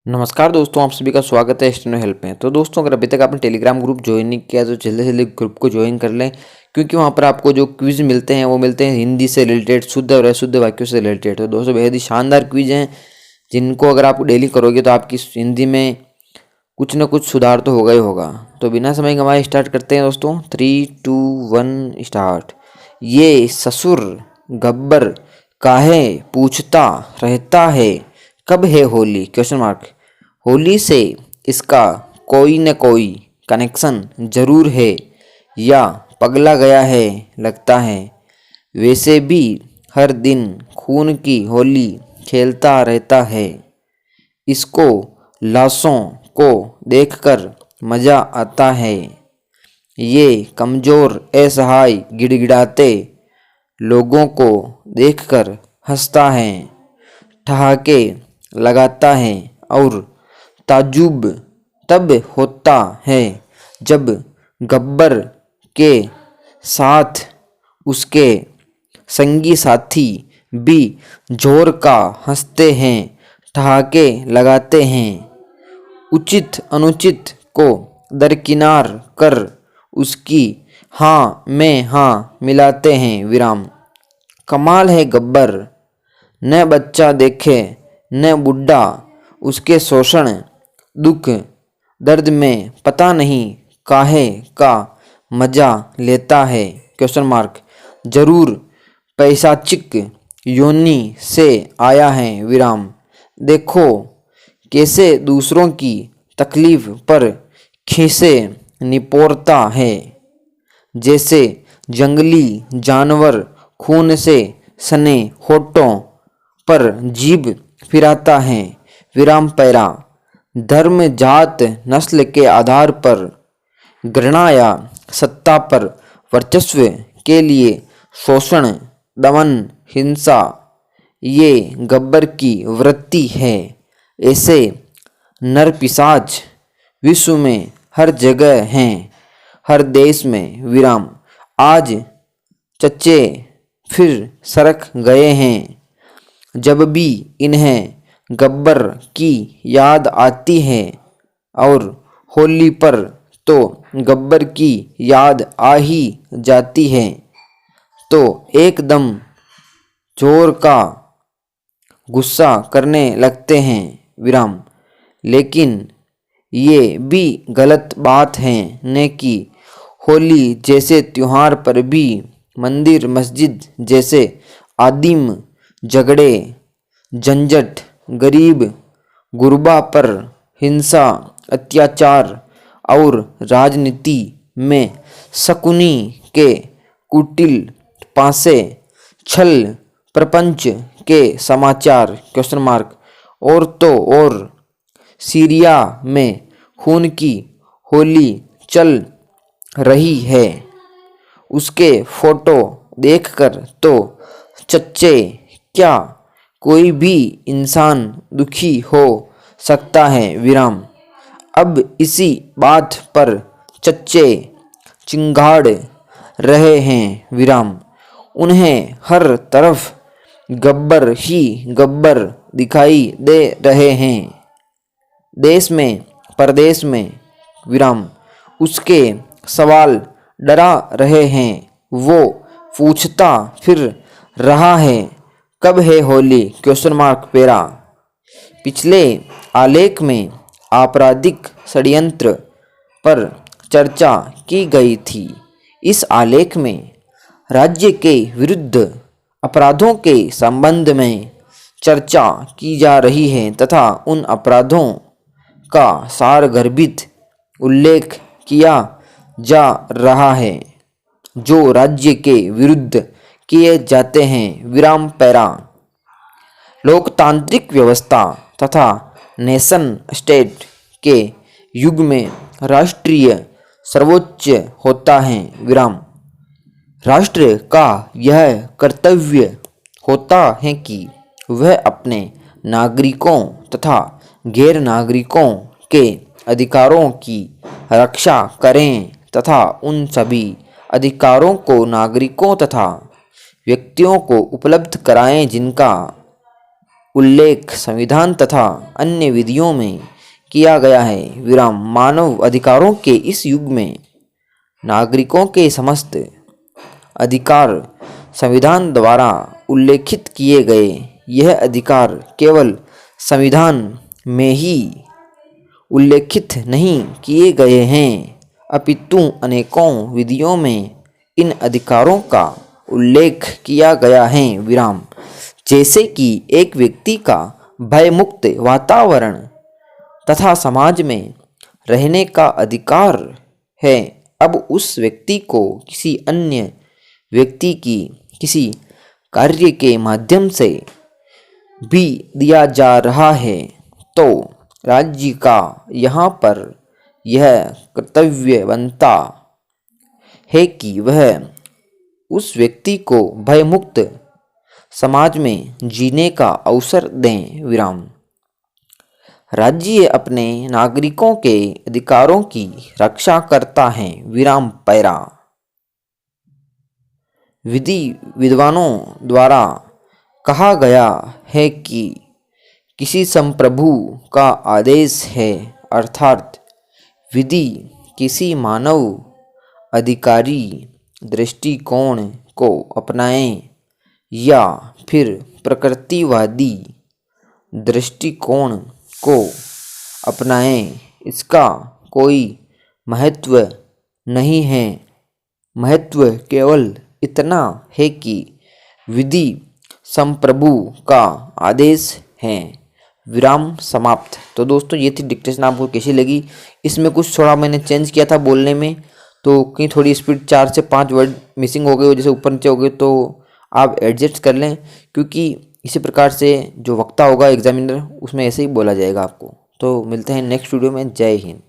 नमस्कार दोस्तों, आप सभी का स्वागत है स्टेनो हेल्प में। तो दोस्तों, अगर अभी तक आपने टेलीग्राम ग्रुप ज्वाइन नहीं किया तो जल्दी से जल्दी ग्रुप को ज्वाइन कर लें, क्योंकि वहाँ पर आपको जो क्विज मिलते हैं वो मिलते हैं हिंदी से रिलेटेड, शुद्ध और अशुद्ध वाक्यों से रिलेटेड। तो दोस्तों, बेहद ही शानदार क्विज हैं जिनको अगर आप डेली करोगे तो आपकी हिंदी में कुछ ना कुछ सुधार तो होगा ही होगा। तो बिना समय गंवाए स्टार्ट करते हैं दोस्तों। 3, 2, 1 स्टार्ट। ये ससुर गब्बर काहे पूछता रहता है, कब है होली? Question mark. होली से इसका कोई न कोई कनेक्शन जरूर है, या पगला गया है लगता है। वैसे भी हर दिन खून की होली खेलता रहता है। इसको लाशों को देखकर मजा आता है। ये कमजोर असहाय गिड़गिड़ाते लोगों को देखकर हंसता है, ठहाके लगाता है और ताजुब तब होता है जब गब्बर के साथ उसके संगी साथी भी जोर का हंसते हैं, ठहाके लगाते हैं। उचित अनुचित को दरकिनार कर उसकी हाँ में हाँ मिलाते हैं विराम। कमाल है गब्बर, न बच्चा देखे न बुढ़ा उसके शोषण दुख दर्द में पता नहीं काहे का मजा लेता है। Question mark. जरूर पैशाचिक योनि से आया है विराम। देखो कैसे दूसरों की तकलीफ पर खीसे निपोरता है, जैसे जंगली जानवर खून से सने होठों पर जीभ फिराता है विराम पैरा। धर्म जात नस्ल के आधार पर घृणा या सत्ता पर वर्चस्व के लिए शोषण दमन हिंसा ये गब्बर की वृत्ति है। ऐसे नर पिशाच विश्व में हर जगह हैं, हर देश में विराम। आज चच्चे फिर सरक गए हैं, जब भी इन्हें गब्बर की याद आती है। और होली पर तो गब्बर की याद आ ही जाती है, तो एकदम जोर का गुस्सा करने लगते हैं विराम। लेकिन ये भी गलत बात है न कि होली जैसे त्योहार पर भी मंदिर मस्जिद जैसे आदिम झगड़े झंझट गरीब गुरबा पर हिंसा अत्याचार और राजनीति में शकुनी के कुटिल पासे छल प्रपंच के समाचार। Question mark. और तो और सीरिया में खून की होली चल रही है, उसके फोटो देखकर तो चच्चे क्या कोई भी इंसान दुखी हो सकता है विराम। अब इसी बात पर चच्चे चिंगाड़ रहे हैं विराम। उन्हें हर तरफ गब्बर ही गब्बर दिखाई दे रहे हैं, देश में परदेश में विराम। उसके सवाल डरा रहे हैं, वो पूछता फिर रहा है, कब है होली? क्वेश्चन मार्क पेरा। पिछले आलेख में आपराधिक षड्यंत्र पर चर्चा की गई थी। इस आलेख में राज्य के विरुद्ध अपराधों के संबंध में चर्चा की जा रही है तथा उन अपराधों का सारगर्भित उल्लेख किया जा रहा है जो राज्य के विरुद्ध किए जाते हैं विराम पैरा। लोकतांत्रिक व्यवस्था तथा नेशन स्टेट के युग में राष्ट्रीय सर्वोच्च होता है विराम। राष्ट्र का यह कर्तव्य होता है कि वह अपने नागरिकों तथा गैर नागरिकों के अधिकारों की रक्षा करें तथा उन सभी अधिकारों को नागरिकों तथा व्यक्तियों को उपलब्ध कराएं जिनका उल्लेख संविधान तथा अन्य विधियों में किया गया है। विराम मानव अधिकारों के इस युग में नागरिकों के समस्त अधिकार संविधान द्वारा उल्लेखित किए गए। यह अधिकार केवल संविधान में ही उल्लेखित नहीं किए गए हैं, अपितु अनेकों विधियों में इन अधिकारों का उल्लेख किया गया है। विराम जैसे कि एक व्यक्ति का भयमुक्त वातावरण तथा समाज में रहने का अधिकार है। अब उस व्यक्ति को किसी अन्य व्यक्ति की किसी कार्य के माध्यम से भी दिया जा रहा है, तो राज्य का यहाँ पर यह कर्तव्य बनता है कि वह उस व्यक्ति को भयमुक्त समाज में जीने का अवसर दें। विराम राज्य अपने नागरिकों के अधिकारों की रक्षा करता है। विराम पैरा विद्वानों द्वारा कहा गया है कि किसी संप्रभु का आदेश है, अर्थात विधि किसी मानव अधिकारी दृष्टिकोण को अपनाएं या फिर प्रकृतिवादी दृष्टिकोण को अपनाएं, इसका कोई महत्व नहीं है। महत्व केवल इतना है कि विधि संप्रभु का आदेश है। विराम समाप्त। तो दोस्तों ये थी डिक्टेशन, आपको कैसी लगी? इसमें कुछ थोड़ा मैंने चेंज किया था बोलने में, तो कहीं थोड़ी स्पीड 4 से 5 वर्ड मिसिंग हो गए, जैसे ऊपर नीचे हो गए, तो आप एडजस्ट कर लें, क्योंकि इसी प्रकार से जो वक्ता होगा एग्जामिनर उसमें ऐसे ही बोला जाएगा आपको। तो मिलते हैं नेक्स्ट वीडियो में। जय हिंद।